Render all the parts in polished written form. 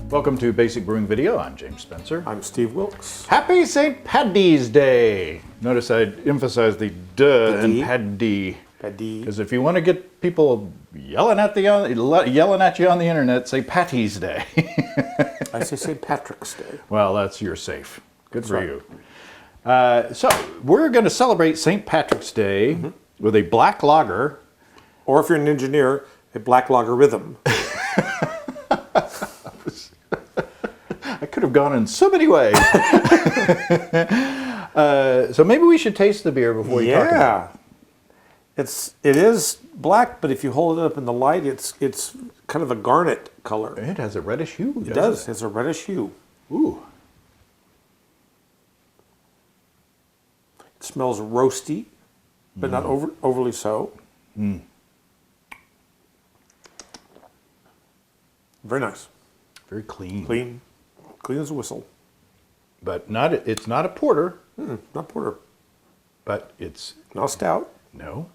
Welcome to Basic Brewing Video. I'm James Spencer. I'm Steve Wilkes. Happy St. Paddy's Day! Notice I emphasize the duh and paddy. Paddy. Because if you want to get people yelling at you on the internet, say Patty's Day. I say St. Patrick's Day. Well, you're safe. Good for right. you. So we're going to celebrate St. Patrick's Day with a black lager. Or if you're an engineer, a black logarithm. I could have gone in so many ways. So maybe we should taste the beer before you talk about it. It is black, but if you hold it up in the light, it's kind of a garnet color. It has a reddish hue. It does. It's a reddish hue. Ooh. It smells roasty, but not overly so. Mm. Very nice. Very clean. Clean as a whistle. But it's not a porter. Not porter. But it's... Not stout. No.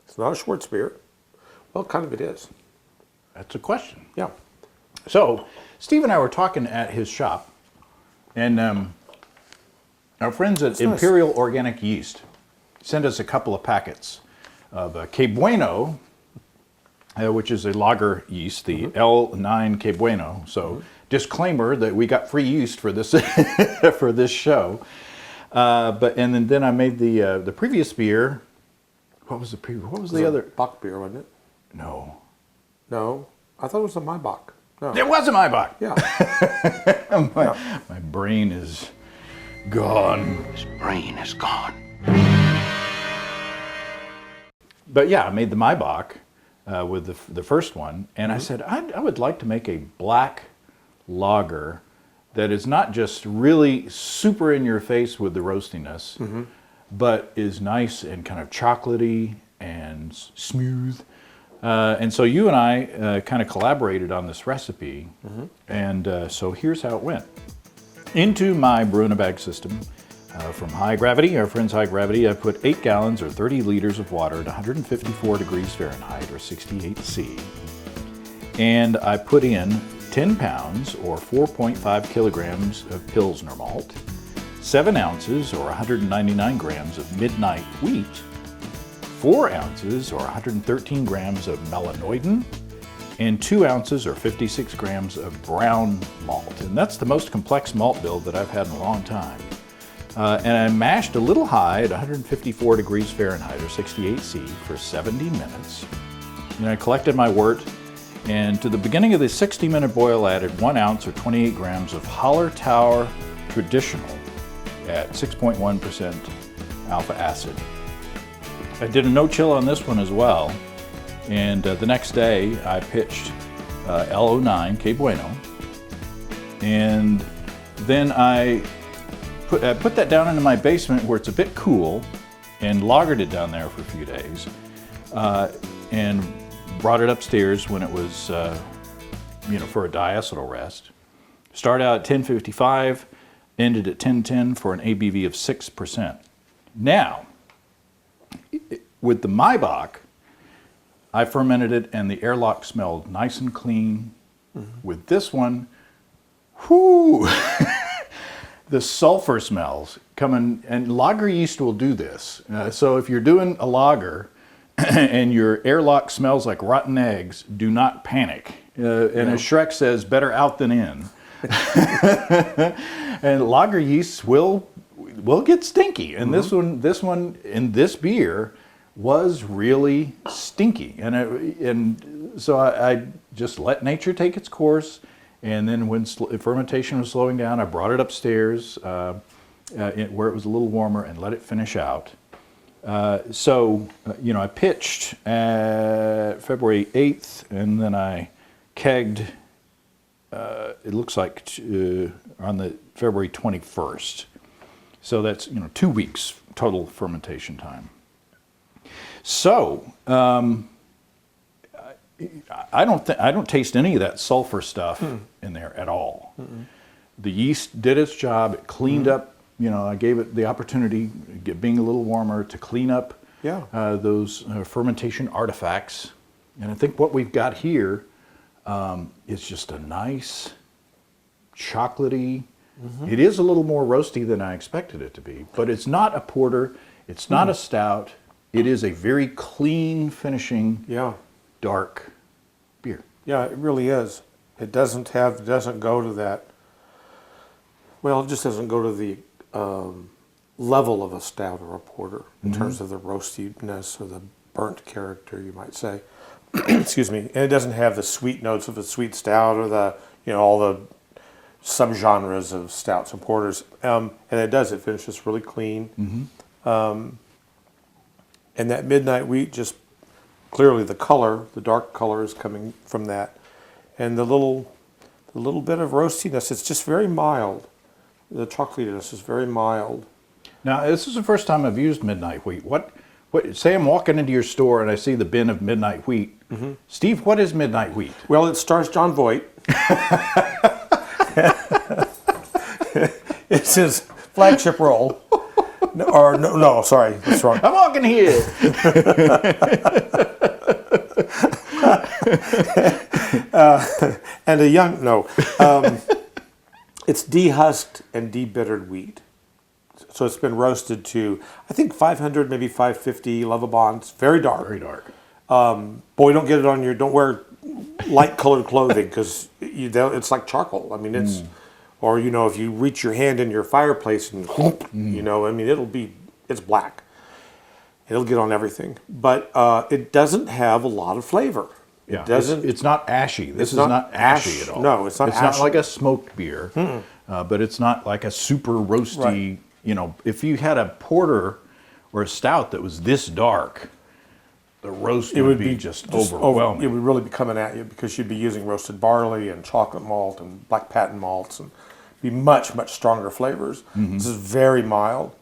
It's not a Schwarzbier. Well, kind of it is. That's a question. Yeah. So, Steve and I were talking at his shop, and our friends at Imperial Organic Yeast sent us a couple of packets of Que Bueno, which is a lager yeast, the L9 Que Bueno. So, disclaimer that we got free yeast for this for this show. And then I made the previous beer. What was the previous? What was the other? Bock beer, wasn't it? No. No, I thought it was a Maibach. No. It wasn't Maibach. Yeah. My brain is gone. His brain is gone. But yeah, I made the Maibach with the first one, and I said I would like to make a black lager that is not just really super in your face with the roastiness, but is nice and kind of chocolatey and smooth. And so you and I kind of collaborated on this recipe, and so here's how it went. Into my brew-in-a-bag system from High Gravity, our friends High Gravity, I put 8 gallons or 30 liters of water at 154 degrees Fahrenheit or 68 C. And I put in 10 pounds or 4.5 kilograms of Pilsner malt, 7 ounces or 199 grams of midnight wheat, 4 ounces or 113 grams of melanoidin, and 2 ounces or 56 grams of brown malt. And that's the most complex malt build that I've had in a long time. And I mashed a little high at 154 degrees Fahrenheit or 68 C for 70 minutes. And I collected my wort, and to the beginning of the 60-minute boil I added 1 ounce or 28 grams of Hallertauer Traditional at 6.1% alpha acid. I did a no-chill on this one as well, and the next day I pitched L09 Que Bueno, and then I put that down into my basement where it's a bit cool and lagered it down there for a few days, and brought it upstairs when it was, for a diacetyl rest. Started out at 1055, ended at 1010 for an ABV of 6%. Now, with the Maibach, I fermented it and the airlock smelled nice and clean. With this one, whoo! The sulfur smells coming, and lager yeast will do this. So if you're doing a lager and your airlock smells like rotten eggs, do not panic. And as Shrek says, better out than in. And lager yeasts will get stinky, and this one in this beer was really stinky, and so I just let nature take its course. And then when fermentation was slowing down, I brought it upstairs where it was a little warmer and let it finish out. I pitched February 8th, and then I kegged, it looks like on the February 21st. So that's 2 weeks total fermentation time. So I don't taste any of that sulfur stuff in there at all. The yeast did its job. It cleaned up. I gave it the opportunity, being a little warmer, to clean up those fermentation artifacts. And I think what we've got here is just a nice, chocolatey. It is a little more roasty than I expected it to be, but it's not a porter. It's not a stout. It is a very clean finishing, Yeah. dark beer. Yeah, it really is. It doesn't go to that, well, it just doesn't go to the level of a stout or a porter in terms of the roastiness or the burnt character, you might say. Excuse me. And it doesn't have the sweet notes of a sweet stout or the, all the subgenres of stouts and porters. And it finishes really clean. And that midnight wheat, just clearly the dark color is coming from that. And the little bit of roastiness, it's just very mild. The chocolatiness is very mild. Now, this is the first time I've used midnight wheat. What? Say I'm walking into your store and I see the bin of midnight wheat. Steve, what is midnight wheat? Well, it stars John Voight. It's his flagship role. No, sorry, that's wrong. I'm walking here. And it's dehusked and debittered wheat. So it's been roasted to, I think, 500, maybe 550 Lovabonds. Very dark. Very dark. Boy, don't wear light colored clothing because it's like charcoal. I mean, it's, or, if you reach your hand in your fireplace and, it's black. It'll get on everything. But it doesn't have a lot of flavor. Yeah, it's not ashy. This is not ashy at all. No, it's not It's ashy. not like a smoked beer, but it's not like a super roasty, if you had a porter or a stout that was this dark, the roast would be just overwhelming. It would really be coming at you because you'd be using roasted barley and chocolate malt and black patent malts and be much, much stronger flavors. This is very mild.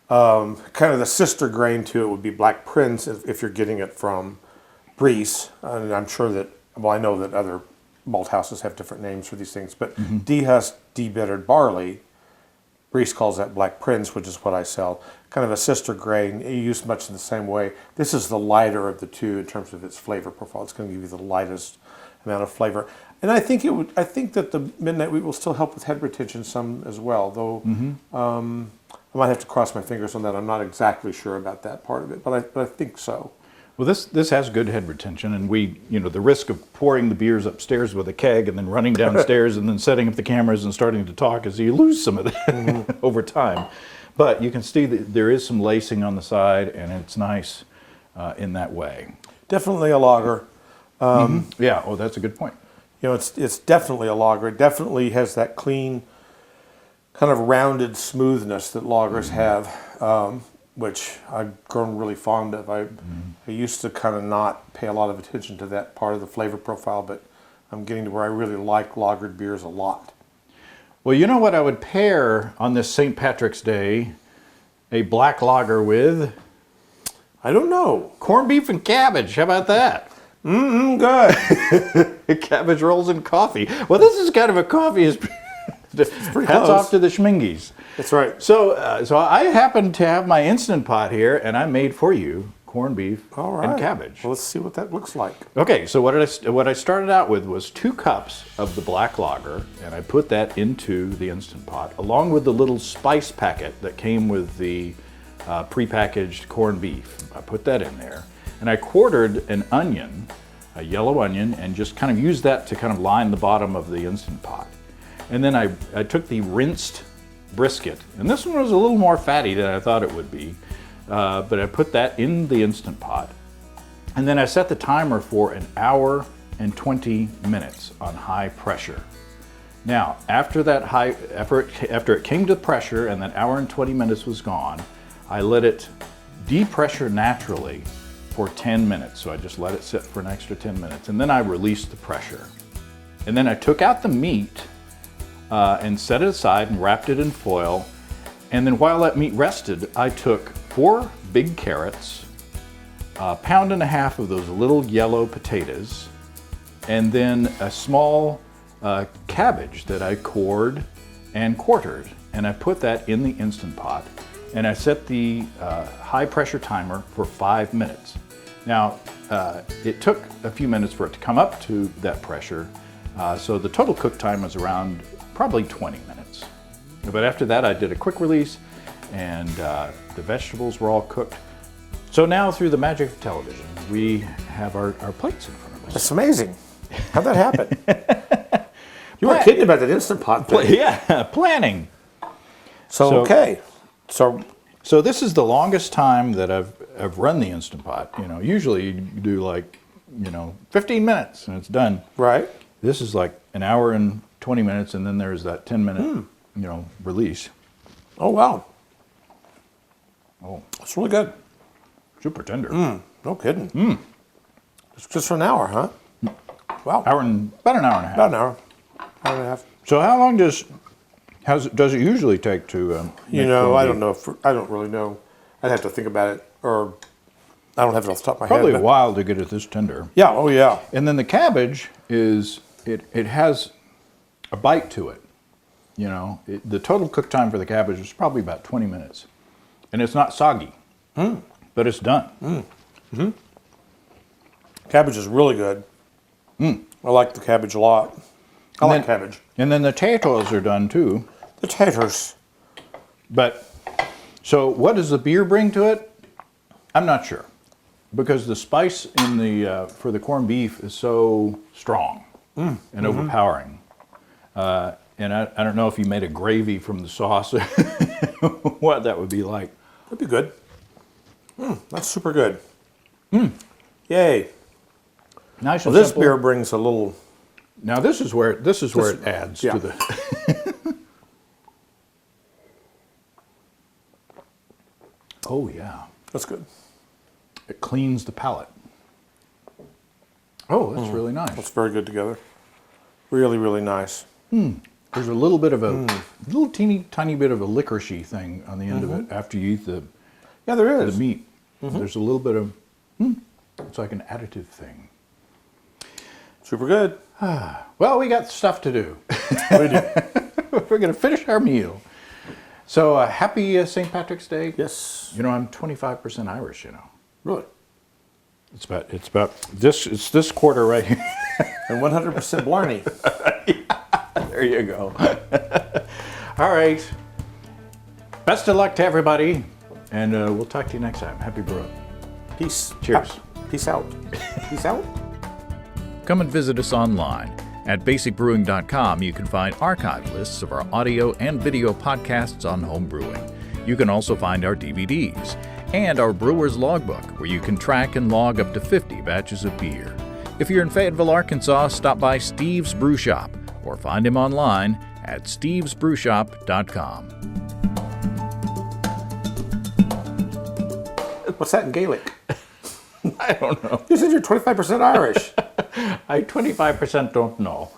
Kind of the sister grain to it would be Black Prince if you're getting it from Breese. And I'm sure that, I know that other malt houses have different names for these things, but dehusked, debittered barley, Breese calls that Black Prince, which is what I sell. Kind of a sister grain, used much in the same way. This is the lighter of the two in terms of its flavor profile. It's going to give you the lightest amount of flavor. And I think that the midnight wheat will still help with head retention some as well, though I might have to cross my fingers on that. I'm not exactly sure about that part of it, but I think so. Well, this has good head retention, and the risk of pouring the beers upstairs with a keg and then running downstairs and then setting up the cameras and starting to talk is you lose some of that over time. But you can see that there is some lacing on the side, and it's nice in that way. Definitely a lager. Yeah, that's a good point. It's definitely a lager. It definitely has that clean, kind of rounded smoothness that lagers have. Which I've grown really fond of. I used to kind of not pay a lot of attention to that part of the flavor profile, but I'm getting to where I really like lagered beers a lot. Well, you know what I would pair on this St. Patrick's Day? A black lager with? I don't know. Corned beef and cabbage. How about that? Good. Cabbage rolls and coffee. Well, this is kind of a coffee. Hats off to the Schmingies. That's right. So I happen to have my Instant Pot here, and I made for you corned beef and cabbage. Well, let's see what that looks like. Okay, so what I started out with was 2 cups of the black lager, and I put that into the Instant Pot, along with the little spice packet that came with the prepackaged corned beef. I put that in there, and I quartered an onion, a yellow onion, and just kind of used that to kind of line the bottom of the Instant Pot. And then I took the rinsed brisket, and this one was a little more fatty than I thought it would be, but I put that in the Instant Pot, and then I set the timer for 1 hour and 20 minutes on high pressure. Now, after it came to pressure and that hour and 20 minutes was gone, I let it depressure naturally for 10 minutes. So I just let it sit for an extra 10 minutes, and then I released the pressure. And then I took out the meat and set it aside and wrapped it in foil. And then while that meat rested, I took 4 big carrots, 1.5 pounds of those little yellow potatoes, and then a small cabbage that I cored and quartered. And I put that in the Instant Pot, and I set the high pressure timer for 5 minutes. Now, it took a few minutes for it to come up to that pressure, So the total cook time was around probably 20 minutes. But after that, I did a quick release, and the vegetables were all cooked. So now, through the magic of television, we have our plates in front of us. That's amazing. How'd that happen? You were kidding about that Instant Pot thing. Yeah, planning. So okay. So this is the longest time that I've run the Instant Pot. You know, usually you do like, 15 minutes and it's done. right. This is like an hour and 20 minutes, and then there's that 10-minute, release. Oh wow. Oh, That's really good. super tender. No kidding. Just for an hour, huh? Wow. About an hour and a half. About an hour. Hour and a half. So how long does it usually take to? I don't know. I don't really know. I'd have to think about it, or I don't have it off the top of my Probably head. a while to get it this tender. Yeah. Oh yeah. And then the cabbage is it has a bite to it. The total cook time for the cabbage is probably about 20 minutes, and it's not soggy, but it's done. Cabbage is really good. I like the cabbage a lot. I like cabbage. And then the potatoes are done too. The taters. But so what does the beer bring to it? I'm not sure, because the spice in the for the corned beef is so strong and overpowering. And I don't know if you made a gravy from the sauce, what that would be like. That'd be good. That's super good. Yay. Nice Well, and this simple. beer brings a little. Now this is where it adds yeah. to the. Oh yeah, That's good. it cleans the palate. Oh, that's really nice. That's very good together. Really, really nice. There's a little bit of little tiny bit of a licoricey thing on the end of it after you eat the Yeah, there is. meat. There's a little bit of. It's like an additive thing. Super good. Well, we got stuff to do. We do. We're going to finish our meal. So happy St. Patrick's Day. Yes. I'm 25% Irish. Really. It's about this. It's this quarter right here. And 100% Blarney. There you go. All right. Best of luck to everybody, and we'll talk to you next time. Happy brewing. Peace. Cheers. Peace out. Peace out. Come and visit us online. At basicbrewing.com, you can find archive lists of our audio and video podcasts on home brewing. You can also find our DVDs and our brewer's logbook, where you can track and log up to 50 batches of beer. If you're in Fayetteville, Arkansas, stop by Steve's Brew Shop or find him online at stevesbrewshop.com. What's that in Gaelic? I don't know. You said you're 25% Irish. I 25% don't know.